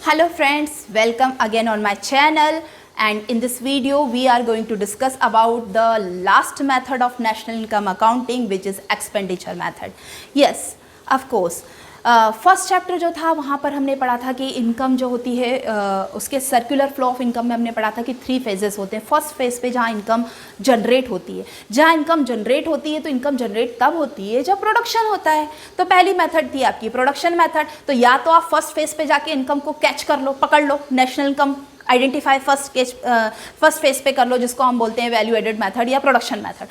Hello friends, welcome again on my channel, and in this video we are going to discuss about the last method of national income accounting, which is expenditure method. Yes, of course. First chapter जो था वहाँ पर हमने पढ़ा था कि income जो होती है उसके सर्कुलर फ्लो ऑफ इनकम में हमने पढ़ा था कि 3 फेजेस होते हैं. फर्स्ट फेज पे जहाँ इनकम जनरेट होती है, तो इनकम जनरेट तब होती है जब प्रोडक्शन होता है. तो पहली मेथड थी आपकी प्रोडक्शन मेथड. तो या तो आप फर्स्ट फेज पे जाके इनकम को कैच कर लो, पकड़ लो, national income identify first phase पे कर लो, जिसको हम बोलते हैं वैल्यू एडेड मेथड या प्रोडक्शन मेथड.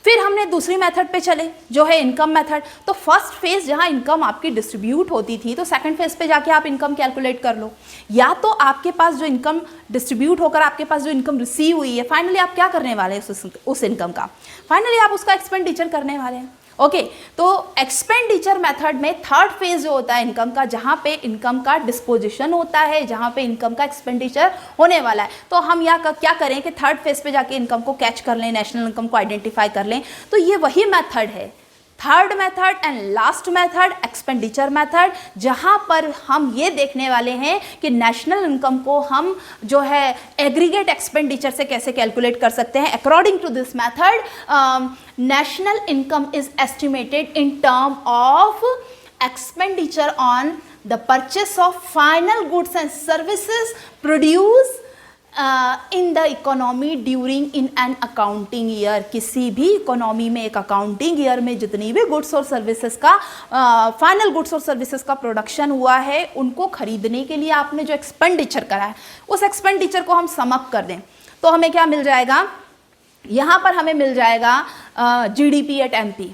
फिर हमने दूसरी मेथड पे चले जो है इनकम मेथड. तो फर्स्ट फेज जहाँ इनकम आपकी डिस्ट्रीब्यूट होती थी, तो सेकंड फेज पे जाके आप इनकम कैलकुलेट कर लो. या तो आपके पास जो इनकम डिस्ट्रीब्यूट होकर आपके पास जो इनकम रिसीव हुई है, फाइनली आप क्या करने वाले हैं उस इनकम का, फाइनली आप उसका एक्सपेंडिचर करने वाले हैं. ओके तो एक्सपेंडिचर मेथड में थर्ड फेज जो होता है इनकम का, जहाँ पे इनकम का डिस्पोजिशन होता है, जहाँ पे इनकम का एक्सपेंडिचर होने वाला है. तो हम क्या करें कि थर्ड फेज पे जाके इनकम को कैच कर लें, नेशनल इनकम को आइडेंटिफाई कर लें. तो ये वही मेथड है, third method and last method expenditure method, जहाँ पर हम ये देखने वाले हैं कि नेशनल इनकम को हम जो है एग्रीगेट एक्सपेंडिचर से कैसे कैलकुलेट कर सकते हैं. According to this method national income is estimated in term of expenditure on the purchase of final goods and services produced in the economy during in an accounting year. किसी भी economy में, एक accounting year में जितनी भी goods और services का final goods और सर्विसेज का प्रोडक्शन हुआ है, उनको खरीदने के लिए आपने जो एक्सपेंडिचर करा है, उस एक्सपेंडिचर को हम सम अप कर दें तो हमें क्या मिल जाएगा. यहाँ पर हमें मिल जाएगा जीडीपी एट एमपी.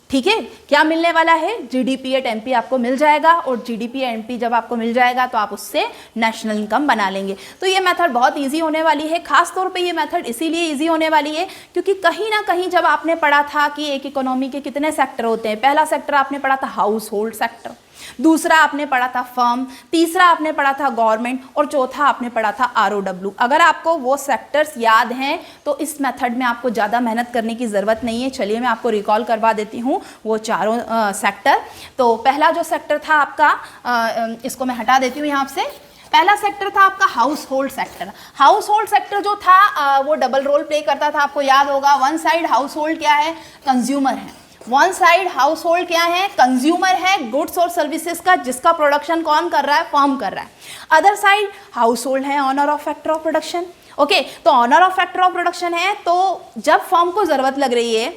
ठीक है, क्या मिलने वाला है, जीडीपी एट एमपी आपको मिल जाएगा. और जीडीपी एट एमपी जब आपको मिल जाएगा तो आप उससे नेशनल इनकम बना लेंगे. तो ये मेथड बहुत इजी होने वाली है. खास तौर पे ये मेथड इसीलिए इजी होने वाली है क्योंकि कहीं ना कहीं जब आपने पढ़ा था कि एक इकोनॉमी के कितने सेक्टर होते हैं, पहला सेक्टर आपने पढ़ा था हाउस होल्ड सेक्टर, दूसरा आपने पढ़ा था फर्म, तीसरा आपने पढ़ा था गवर्नमेंट, और चौथा आपने पढ़ा था आरओडब्ल्यू. अगर आपको वो सेक्टर्स याद हैं तो इस मेथड में आपको ज़्यादा मेहनत करने की ज़रूरत नहीं है. चलिए मैं आपको रिकॉल करवा देती हूँ वो चारों सेक्टर. तो पहला जो सेक्टर था आपका, इसको मैं हटा देती हूँ यहाँ से. पहला सेक्टर था आपका house hold sector. House hold sector जो था वो डबल रोल प्ले करता था. आपको याद होगा, वन साइड हाउस होल्ड क्या है, कंज्यूमर है. वन साइड हाउस होल्ड क्या है, कंज्यूमर है गुड्स और सर्विसेज का, जिसका प्रोडक्शन कौन कर रहा है, फर्म कर रहा है. अदर साइड हाउस होल्ड है owner of factor of production. Okay तो owner of factor of production है, तो जब फर्म को ज़रूरत लग रही है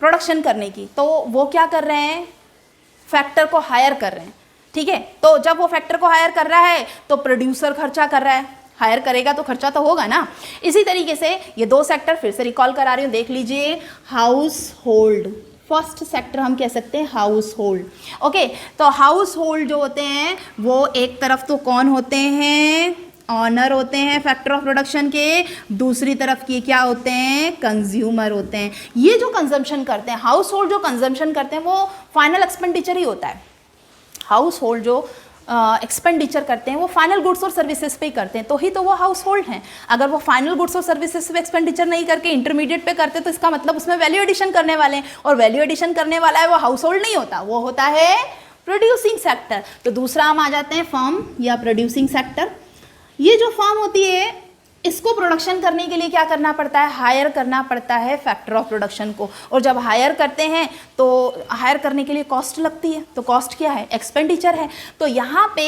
प्रोडक्शन करने की तो वो क्या कर रहे हैं, फैक्टर को हायर कर रहे हैं. ठीक है, तो जब वो फैक्टर को हायर कर रहा है तो प्रोड्यूसर खर्चा कर रहा है, हायर करेगा तो खर्चा तो होगा ना. इसी तरीके से ये दो सेक्टर फिर से रिकॉल करा रही हूँ, देख लीजिए. हाउस होल्ड फर्स्ट सेक्टर हम कह सकते हैं हाउस होल्ड. ओके तो हाउस होल्ड जो होते हैं वो एक तरफ तो कौन होते हैं, ऑनर होते हैं फैक्टर ऑफ प्रोडक्शन के, दूसरी तरफ की क्या होते हैं, कंज्यूमर होते हैं. ये जो कंजम्पशन करते हैं, हाउस होल्ड जो कंजम्पशन करते हैं वो फाइनल एक्सपेंडिचर ही होता है. हाउस होल्ड जो एक्सपेंडिचर करते हैं वो फाइनल गुड्स और सर्विसेज पे ही करते हैं, तो ही तो वो हाउस होल्ड हैं. अगर वो फाइनल गुड्स और सर्विसेज पे एक्सपेंडिचर नहीं करके इंटरमीडिएट पे करते तो इसका मतलब उसमें वैल्यू एडिशन करने वाले हैं, और वैल्यू एडिशन करने वाला है वो हाउस होल्ड नहीं होता, वो होता है प्रोड्यूसिंग सेक्टर. तो दूसरा हम आ जाते हैं फर्म या प्रोड्यूसिंग सेक्टर. ये जो फर्म होती है इसको प्रोडक्शन करने के लिए क्या करना पड़ता है, हायर करना पड़ता है फैक्टर ऑफ प्रोडक्शन को. और जब हायर करते हैं तो हायर करने के लिए कॉस्ट लगती है, तो कॉस्ट क्या है, एक्सपेंडिचर है. तो यहाँ पे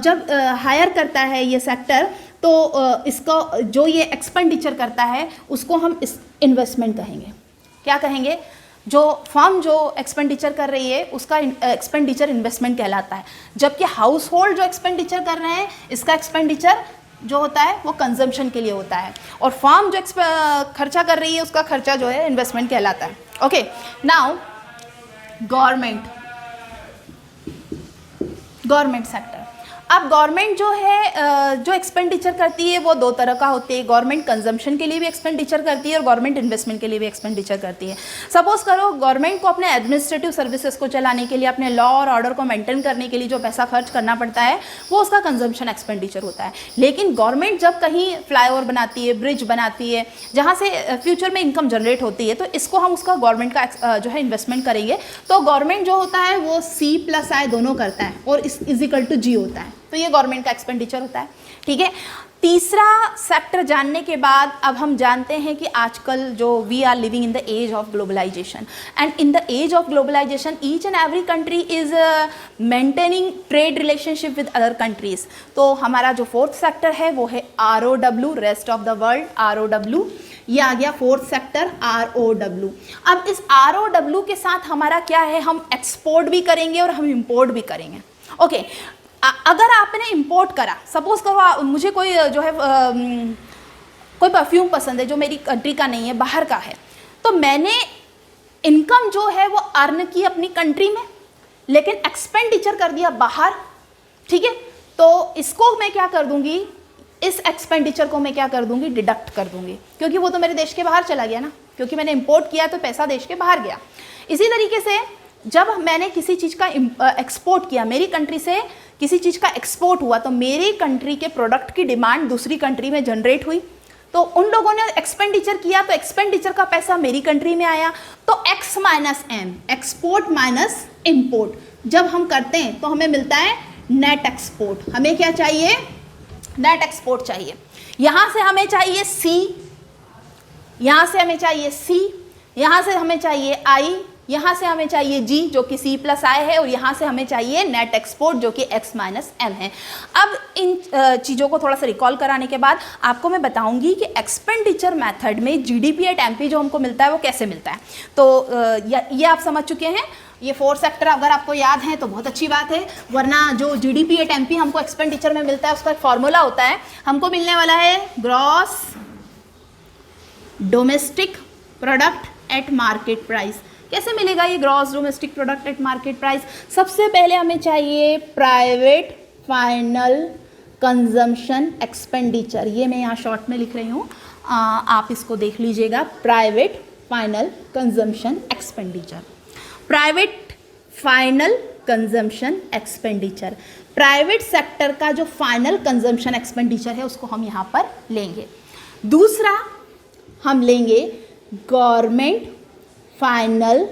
जब हायर करता है ये सेक्टर तो इसका जो ये एक्सपेंडिचर करता है उसको हम इन्वेस्टमेंट कहेंगे. क्या कहेंगे, जो फर्म जो एक्सपेंडिचर कर रही है उसका एक्सपेंडिचर इन्वेस्टमेंट कहलाता है. जबकि हाउस होल्ड जो एक्सपेंडिचर कर रहे हैं इसका एक्सपेंडिचर जो होता है वो कंजम्पशन के लिए होता है, और फर्म जो खर्चा कर रही है उसका खर्चा जो है इन्वेस्टमेंट कहलाता है. Okay now government sector. अब गवर्नमेंट जो है जो एक्सपेंडिचर करती है वो दो तरह का होती है. गवर्नमेंट कंजम्पशन के लिए भी एक्सपेंडिचर करती है और गवर्नमेंट इन्वेस्टमेंट के लिए भी एक्सपेंडिचर करती है. सपोज करो गवर्नमेंट को अपने एडमिनिस्ट्रेटिव सर्विसेज को चलाने के लिए, अपने लॉ और ऑर्डर को मेंटेन करने के लिए जो पैसा खर्च करना पड़ता है वो उसका कंजम्पशन एक्सपेंडिचर होता है. लेकिन गवर्नमेंट जब कहीं फ्लाईओवर बनाती है, ब्रिज बनाती है, जहाँ से फ्यूचर में इनकम जनरेट होती है, तो इसको हम उसका गवर्नमेंट का जो है इन्वेस्टमेंट करेंगे. तो गवर्नमेंट जो होता है वो C+I दोनों करता है और इज इक्वल टू G होता है. तो ये गवर्नमेंट का एक्सपेंडिचर होता है, ठीक है। तीसरा सेक्टर जानने के बाद अब हम जानते हैं कि आजकल जो we are living in the age of globalisation, and in the age of globalisation each and every country is maintaining trade relationship with other countries. तो हमारा जो फोर्थ सेक्टर है वो है ROW, rest of the world, ROW, ये आ गया fourth sector ROW। अब इस ROW के साथ हमारा क्या है, हम एक्सपोर्ट भी करेंगे और हम इंपोर्ट भी करेंगे, ओके। अगर आपने इंपोर्ट करा, सपोज करो मुझे कोई जो है कोई परफ्यूम पसंद है जो मेरी कंट्री का नहीं है, बाहर का है, तो मैंने इनकम जो है वो अर्न की अपनी कंट्री में, लेकिन एक्सपेंडिचर कर दिया बाहर, ठीक है। तो इसको मैं क्या कर दूंगी, इस एक्सपेंडिचर को मैं क्या कर दूंगी, डिडक्ट कर दूंगी, क्योंकि वो तो मेरे देश के बाहर चला गया ना, क्योंकि मैंने इंपोर्ट किया तो पैसा देश के बाहर गया। इसी तरीके से जब मैंने किसी चीज़ का एक्सपोर्ट किया, मेरी कंट्री से किसी चीज़ का एक्सपोर्ट हुआ, तो मेरी कंट्री के प्रोडक्ट की डिमांड दूसरी कंट्री में जनरेट हुई, तो उन लोगों ने एक्सपेंडिचर किया, तो एक्सपेंडिचर का पैसा मेरी कंट्री में आया। तो X minus M, export minus import जब हम करते हैं तो हमें मिलता है नेट एक्सपोर्ट। हमें क्या चाहिए, नेट एक्सपोर्ट चाहिए। यहाँ से हमें चाहिए C, यहाँ से हमें चाहिए C, यहाँ से हमें चाहिए I, यहाँ से हमें चाहिए G जो कि C+I है, और यहाँ से हमें चाहिए नेट एक्सपोर्ट जो कि X माइनस M है। अब इन चीज़ों को थोड़ा सा रिकॉल कराने के बाद आपको मैं बताऊंगी कि एक्सपेंडिचर मेथड में GDP एट MP जो हमको मिलता है वो कैसे मिलता है। तो ये आप समझ चुके हैं। ये फोर सेक्टर अगर आपको याद है तो बहुत अच्छी बात है, वरना जो GDP एट MP हमको एक्सपेंडिचर में मिलता है उसका एक फॉर्मूला होता है, हमको मिलने वाला है gross domestic product at market price. कैसे मिलेगा ये gross domestic product at market price? सबसे पहले हमें चाहिए प्राइवेट फाइनल कंजम्पशन एक्सपेंडिचर, ये मैं यहाँ शॉर्ट में लिख रही हूँ, आप इसको देख लीजिएगा। Private final consumption expenditure, private final consumption expenditure, private sector का जो फाइनल कंजम्पशन एक्सपेंडिचर है उसको हम यहाँ पर लेंगे। दूसरा हम लेंगे government final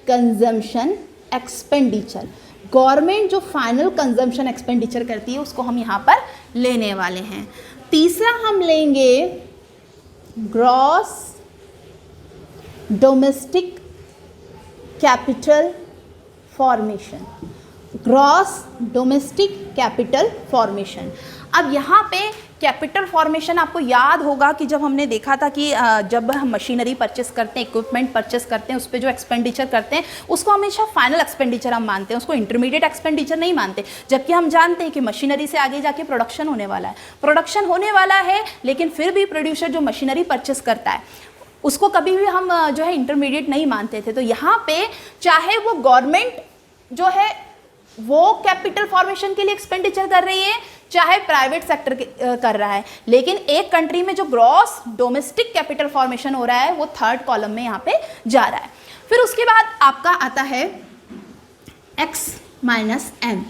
consumption expenditure, government जो फाइनल कंजम्पशन एक्सपेंडिचर करती है उसको हम यहाँ पर लेने वाले हैं। तीसरा हम लेंगे gross domestic capital formation, gross domestic capital formation. अब यहाँ पे कैपिटल फॉर्मेशन आपको याद होगा कि जब हमने देखा था कि जब हम मशीनरी परचेस करते हैं, इक्विपमेंट परचेस करते हैं, उस पर जो एक्सपेंडिचर करते हैं उसको हमेशा फाइनल एक्सपेंडिचर हम मानते हैं, उसको इंटरमीडिएट एक्सपेंडिचर नहीं मानते। जबकि हम जानते हैं कि मशीनरी से आगे जाके प्रोडक्शन होने वाला है, प्रोडक्शन होने वाला है, लेकिन फिर भी प्रोड्यूसर जो मशीनरी परचेस करता है उसको कभी भी हम जो है इंटरमीडिएट नहीं मानते थे। तो यहाँ पे चाहे वो गवर्नमेंट जो है वो कैपिटल फॉर्मेशन के लिए एक्सपेंडिचर कर रही है, चाहे प्राइवेट सेक्टर कर रहा है, लेकिन एक कंट्री में जो ग्रॉस डोमेस्टिक कैपिटल फॉर्मेशन हो रहा है वो थर्ड कॉलम में यहाँ पे जा रहा है। फिर उसके बाद आपका आता है X minus M,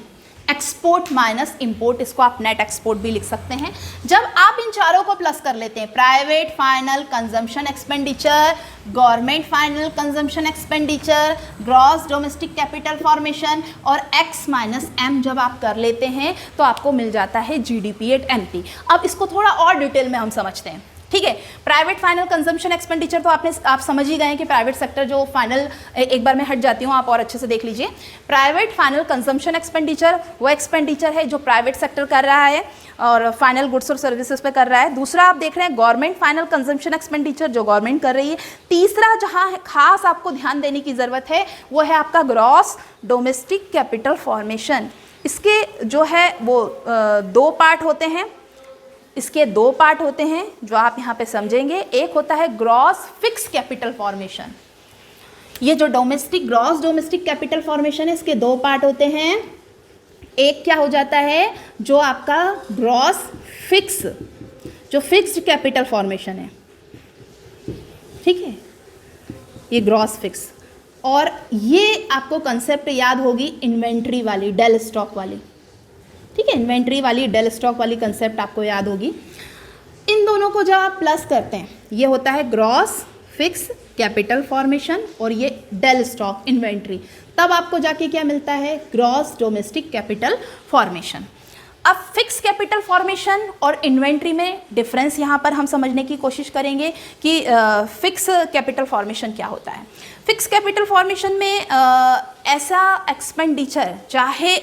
export minus import, इसको आप नेट एक्सपोर्ट भी लिख सकते हैं। जब आप इन चारों को प्लस कर लेते हैं, private final consumption expenditure, government final consumption expenditure, gross domestic capital formation और X माइनस M जब आप कर लेते हैं तो आपको मिल जाता है GDP एट MP। अब इसको थोड़ा और डिटेल में हम समझते हैं, ठीक है। प्राइवेट फाइनल कंजम्पशन एक्सपेंडिचर तो आप समझ ही गए हैं कि प्राइवेट सेक्टर जो फाइनल, एक बार मैं हट जाती हूँ, आप और अच्छे से देख लीजिए। प्राइवेट फाइनल कंजम्पशन एक्सपेंडिचर वो एक्सपेंडिचर है जो प्राइवेट सेक्टर कर रहा है और फाइनल गुड्स और सर्विसेज पे कर रहा है। दूसरा आप देख रहे हैं गवर्नमेंट फाइनल कंजम्पशन एक्सपेंडिचर जो गवर्नमेंट कर रही है। तीसरा जहाँ खास आपको ध्यान देने की ज़रूरत है वो है आपका ग्रॉस डोमेस्टिक कैपिटल फॉर्मेशन। इसके जो है वो दो पार्ट होते हैं, इसके दो पार्ट होते हैं जो आप यहाँ पे समझेंगे। एक होता है ग्रॉस फिक्स कैपिटल फॉर्मेशन, ये जो ग्रॉस डोमेस्टिक कैपिटल फॉर्मेशन है इसके दो पार्ट होते हैं। एक क्या हो जाता है जो आपका ग्रॉस फिक्स, जो फिक्स्ड कैपिटल फॉर्मेशन है, ठीक है, ये ग्रॉस फिक्स। और ये आपको कंसेप्ट याद होगी इन्वेंट्री वाली, डेल स्टॉक वाली, ठीक है, इन्वेंट्री वाली डेल स्टॉक वाली कंसेप्ट आपको याद होगी। इन दोनों को जब आप प्लस करते हैं ये होता है ग्रॉस फिक्स कैपिटल फॉर्मेशन और ये डेल स्टॉक इन्वेंट्री, तब आपको जाके क्या मिलता है, ग्रॉस डोमेस्टिक कैपिटल फॉर्मेशन। अब फिक्स कैपिटल फॉर्मेशन और इन्वेंट्री में डिफरेंस यहाँ पर हम समझने की कोशिश करेंगे कि फिक्स कैपिटल फॉर्मेशन क्या होता है। फिक्स कैपिटल फॉर्मेशन में ऐसा एक्सपेंडिचर, चाहे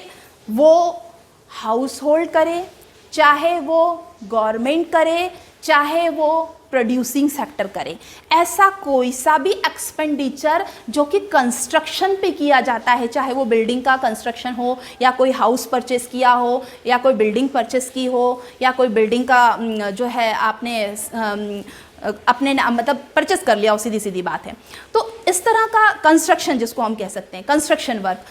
वो हाउस होल्ड करे, चाहे वो गवर्नमेंट करे, चाहे वो प्रोड्यूसिंग सेक्टर करे, ऐसा कोई सा भी एक्सपेंडिचर जो कि कंस्ट्रक्शन पे किया जाता है, चाहे वो बिल्डिंग का कंस्ट्रक्शन हो या कोई हाउस परचेस किया हो या कोई बिल्डिंग परचेस की हो या कोई बिल्डिंग का जो है आपने अपने मतलब परचेस कर लिया हो, सीधी सीधी बात है। तो इस तरह का कंस्ट्रक्शन जिसको हम कह सकते हैं कंस्ट्रक्शन वर्क,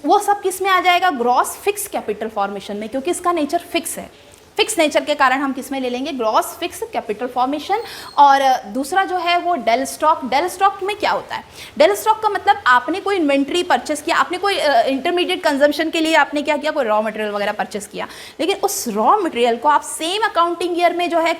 वो सब किस में आ जाएगा? ग्रॉस फिक्स कैपिटल फॉर्मेशन में, क्योंकि इसका नेचर फिक्स है। फिक्स नेचर के कारण हम किस में ले लेंगे? Gross fix capital formation. और दूसरा जो है वो डेल स्टॉक। डेल स्टॉक में क्या होता है? डेल स्टॉक का मतलब आपने कोई इन्वेंट्री परचेस किया, आपने कोई इंटरमीडिएट कंजम्पशन के लिए आपने क्या किया, कोई रॉ मटेरियल वगैरह परचेस किया, लेकिन उस रॉ मटेरियल को आप सेम अकाउंटिंग ईयर में जो है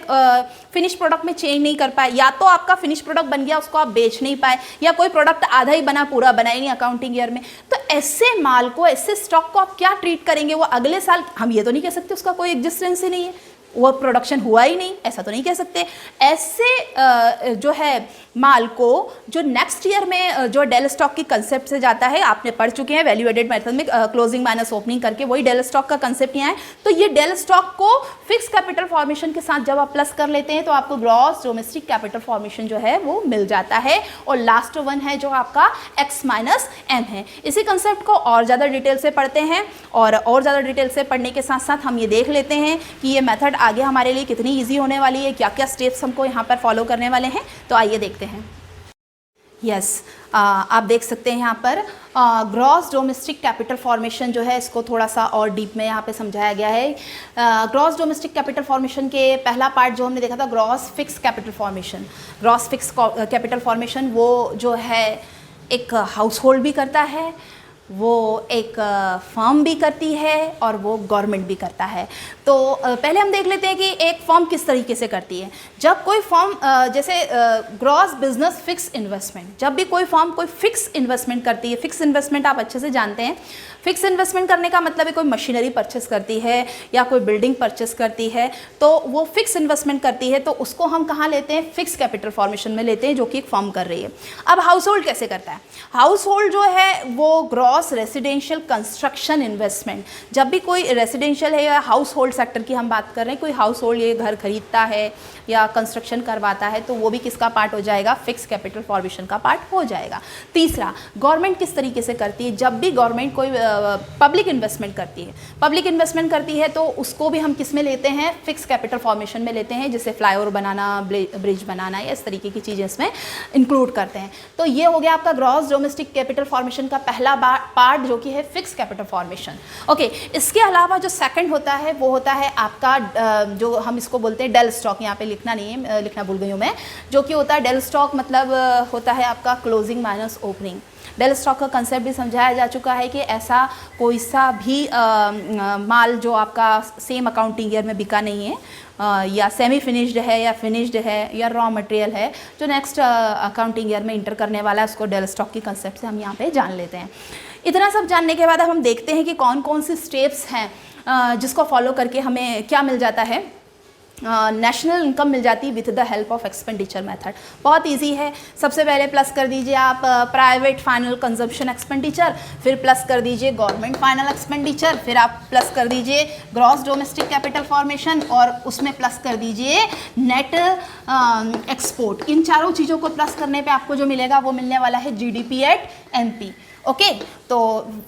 फिनिश प्रोडक्ट में चेंज नहीं कर पाए, या तो आपका फिनिश प्रोडक्ट बन गया उसको आप बेच नहीं पाए, या कोई प्रोडक्ट आधा ही बना पूरा बना ही नहीं अकाउंटिंग ईयर में, तो ऐसे माल को, ऐसे स्टॉक को आप क्या ट्रीट करेंगे? वो अगले साल, हम ये तो नहीं कह सकते उसका कोई एग्जिस्टेंस ही नहीं है, वो प्रोडक्शन हुआ ही नहीं, ऐसा तो नहीं कह सकते। ऐसे जो है माल को जो नेक्स्ट ईयर में जो डेल स्टॉक की कंसेप्ट से जाता है, आपने पढ़ चुके हैं वैल्यू एडेड मेथड में क्लोजिंग माइनस ओपनिंग करके, वही डेल स्टॉक का कंसेप्ट यहाँ है। तो ये डेल स्टॉक को फिक्स कैपिटल फॉर्मेशन के साथ जब आप प्लस कर लेते हैं तो आपको ग्रॉस डोमेस्टिक कैपिटल फॉर्मेशन जो है वो मिल जाता है। और लास्ट वन है जो आपका एक्स माइनस एम है। इसी कंसेप्ट को और ज़्यादा डिटेल से पढ़ते हैं, और ज़्यादा डिटेल से पढ़ने के साथ साथ हम ये देख लेते हैं कि ये मेथड आगे हमारे लिए कितनी ईजी होने वाली है, क्या क्या स्टेप्स हमको यहाँ पर फॉलो करने वाले हैं। तो आइए देखते हैं। यस, आप देख सकते हैं यहाँ पर ग्रॉस डोमेस्टिक कैपिटल फॉर्मेशन जो है इसको थोड़ा सा और डीप में यहाँ पे समझाया गया है। ग्रॉस डोमेस्टिक कैपिटल फॉर्मेशन के पहला पार्ट जो हमने देखा था gross fix capital formation. Gross fix capital formation वो जो है एक हाउस होल्ड भी करता है, वो एक फर्म भी करती है और वो गवर्नमेंट भी करता है। तो पहले हम देख लेते हैं कि एक फर्म किस तरीके से करती है। जब कोई फर्म जैसे ग्रॉस बिजनेस फिक्स इन्वेस्टमेंट, जब भी कोई फर्म कोई फिक्स इन्वेस्टमेंट करती है, फिक्स इन्वेस्टमेंट आप अच्छे से जानते हैं, फिक्स इन्वेस्टमेंट करने का मतलब है कोई मशीनरी परचेस करती है या कोई बिल्डिंग परचेस करती है, तो वो फिक्स इन्वेस्टमेंट करती है, तो उसको हम कहाँ लेते हैं? फिक्स कैपिटल फॉर्मेशन में लेते हैं, जो कि एक फर्म कर रही है। अब हाउस होल्ड कैसे करता है? हाउस होल्ड जो है वो ग्रॉस रेसिडेंशियल कंस्ट्रक्शन इन्वेस्टमेंट, जब भी कोई रेसिडेंशियल है या हाउस होल्ड सेक्टर की हम बात कर रहे हैं, कोई हाउस होल्ड ये घर खरीदता है या कंस्ट्रक्शन करवाता है, तो वो भी किसका पार्ट हो जाएगा? फिक्स कैपिटल फॉर्मेशन का पार्ट हो जाएगा। तीसरा, गवर्नमेंट किस तरीके से करती है? जब भी गवर्नमेंट कोई पब्लिक इन्वेस्टमेंट करती है, पब्लिक इन्वेस्टमेंट करती है तो उसको भी हम किस में लेते हैं? फिक्स कैपिटल फॉर्मेशन में लेते हैं, जैसे फ्लाईओवर बनाना, ब्रिज बनाना, या इस तरीके की चीज़ें इसमें इंक्लूड करते हैं। तो ये हो गया आपका ग्रॉस डोमेस्टिक कैपिटल फॉर्मेशन का पहला पार्ट जो कि है फिक्स कैपिटल फॉर्मेशन। ओके, इसके अलावा जो सेकंड होता है वो होता है आपका जो हम इसको बोलते हैं डेल स्टॉक। यहाँ पे लिखना नहीं है, लिखना भूल गई हूँ मैं, जो कि होता है डेल स्टॉक मतलब होता है आपका क्लोजिंग माइनस ओपनिंग। डेल स्टॉक का कंसेप्ट भी समझाया जा चुका है कि ऐसा कोई सा भी माल जो आपका सेम अकाउंटिंग ईयर में बिका नहीं है, या सेमी फिनिश्ड है या फिनिश्ड है या रॉ मटेरियल है, जो नेक्स्ट अकाउंटिंग ईयर में इंटर करने वाला है, उसको डेल स्टॉक की कंसेप्ट से हम यहाँ पे जान लेते हैं। इतना सब जानने के बाद अब हम देखते हैं कि कौन कौन सी स्टेप्स हैं जिसको फॉलो करके हमें क्या मिल जाता है, नेशनल इनकम मिल जाती है with the help of expenditure method. बहुत इजी है। सबसे पहले प्लस कर दीजिए आप प्राइवेट फाइनल कंजम्पशन एक्सपेंडिचर, फिर प्लस कर दीजिए गवर्नमेंट फाइनल एक्सपेंडिचर, फिर आप प्लस कर दीजिए ग्रॉस डोमेस्टिक कैपिटल फॉर्मेशन, और उसमें प्लस कर दीजिए नेट एक्सपोर्ट। इन चारों चीज़ों को प्लस करने पे आपको जो मिलेगा वो मिलने वाला है जीडीपी एट एमपी। ओके, तो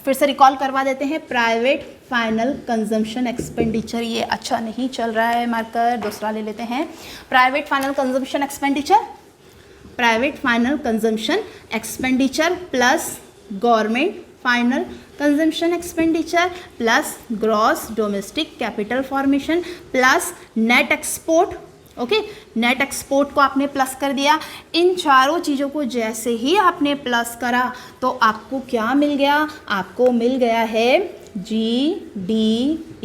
फिर से रिकॉल करवा देते हैं। प्राइवेट फाइनल कंजम्पशन एक्सपेंडिचर, ये अच्छा नहीं चल रहा है मार्कर, दूसरा ले लेते हैं। Private final consumption expenditure, private final consumption expenditure plus government final consumption expenditure plus gross domestic capital formation plus net export. Okay, net export को आपने प्लस कर दिया। इन चारों चीज़ों को जैसे ही आपने प्लस करा तो आपको क्या मिल गया? आपको मिल गया है GDP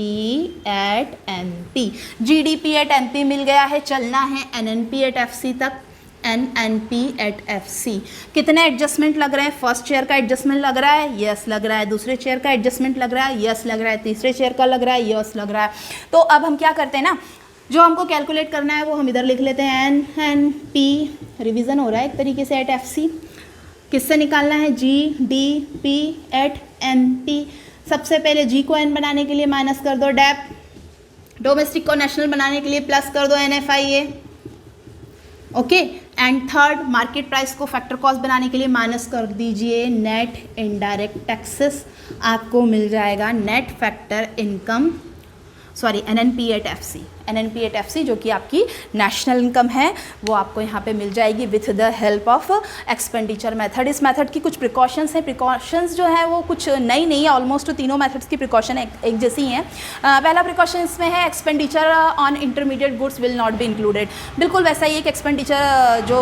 at MP। GDP at MP मिल गया है। चलना है NNP एट FC तक। NNP@FC। कितने एडजस्टमेंट लग रहे हैं? फर्स्ट चेयर का एडजस्टमेंट लग रहा है, यस लग रहा है। दूसरे चेयर का एडजस्टमेंट लग रहा है, यस लग रहा है। तीसरे चेयर का लग रहा है, यस लग रहा है। तो अब हम क्या करते हैं ना, जो हमको कैलकुलेट करना है वो हम इधर लिख लेते हैं, NNP रिवीजन हो रहा है एक तरीके से @FC। किससे निकालना है? GDP@NP। सबसे पहले G को N बनाने के लिए माइनस कर दो डेप, डोमेस्टिक को नेशनल बनाने के लिए प्लस कर दो NFIA, okay. And third, market price को फैक्टर कॉस्ट बनाने के लिए माइनस कर दीजिए नेट इनडायरेक्ट टैक्सेस। आपको मिल जाएगा net factor income, sorry NNP@FC। NNP@FC जो कि आपकी नेशनल इनकम है वो आपको यहाँ पे मिल जाएगी with the help of expenditure method. इस मेथड की कुछ प्रिकॉशंस हैं। प्रिकॉशंस जो है वो कुछ नई नहीं है, ऑलमोस्ट तीनों मेथड्स की प्रिकॉशन एक जैसी हैं। पहला प्रिकॉशन इसमें है expenditure on intermediate goods will not be included. बिल्कुल वैसा ही है कि एक्सपेंडिचर जो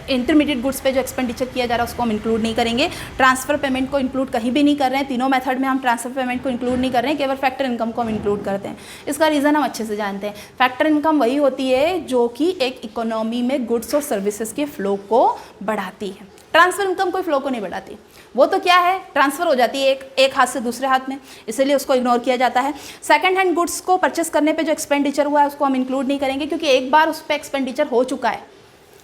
इंटरमीडिएट गुड्स पे जो एक्सपेंडिचर किया जा रहा है उसको हम इंक्लूड नहीं करेंगे। ट्रांसफ़र पेमेंट को इंक्लूड कहीं भी नहीं कर रहे हैं। तीनों मेथड में हम ट्रांसफ़र पेमेंट को इंक्लूड नहीं कर रहे हैं, केवल फैक्टर इनकम को हम इंक्लूड करते हैं। इसका रीज़न हम अच्छे से जानते हैं। फैक्टर इनकम वही होती है जो कि एक इकोनॉमी में गुड्स और सर्विसेज के फ्लो को बढ़ाती है। ट्रांसफ़र इनकम कोई फ्लो को नहीं बढ़ाती, वो तो क्या है, ट्रांसफ़र हो जाती है एक हाथ से दूसरे हाथ में, इसलिए उसको इग्नोर किया जाता है। सेकंड हैंड गुड्स को परचेस करने पे जो एक्सपेंडिचर हुआ है उसको हम इंक्लूड नहीं करेंगे, क्योंकि एक बार उस पर एक्सपेंडिचर हो चुका है।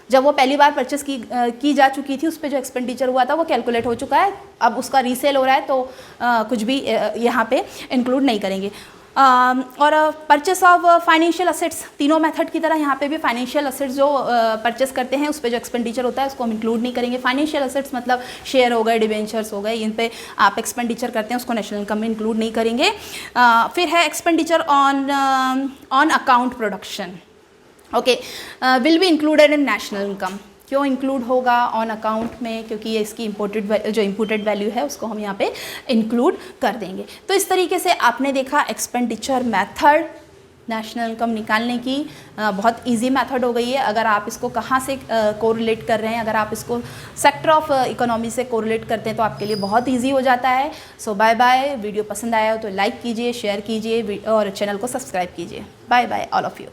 जब वो पहली बार परचेस की जा चुकी थी, उस पर जो एक्सपेंडिचर हुआ था वो कैलकुलेट हो चुका है। अब उसका रीसेल हो रहा है तो कुछ भी यहाँ पे इंक्लूड नहीं करेंगे। और परचेस ऑफ फाइनेंशियल असेट्स, तीनों मेथड की तरह यहाँ पे भी फाइनेंशियल असेट्स जो परचेस करते हैं उस पे जो एक्सपेंडिचर होता है उसको हम इंक्लूड नहीं करेंगे। फाइनेंशियल असेट्स मतलब शेयर हो गए, डिबेंचर्स हो गए, इन पे आप एक्सपेंडिचर करते हैं उसको नेशनल इनकम में इंक्लूड नहीं करेंगे। फिर है expenditure on account production, okay, will be included in national income. क्यों इंक्लूड होगा ऑन अकाउंट में? क्योंकि ये इसकी इम्पोर्टेड वैल्यू है उसको हम यहाँ पे इंक्लूड कर देंगे। तो इस तरीके से आपने देखा एक्सपेंडिचर मेथड नेशनल इनकम निकालने की बहुत इजी मेथड हो गई है। अगर आप इसको कहाँ से कोरिलेट कर रहे हैं, अगर आप इसको सेक्टर ऑफ इकोनॉमी से कोरिलेट करते हैं तो आपके लिए बहुत इजी हो जाता है। सो बाय बाय। वीडियो पसंद आया हो तो लाइक कीजिए, शेयर कीजिए और चैनल को सब्सक्राइब कीजिए। Bye bye all of you.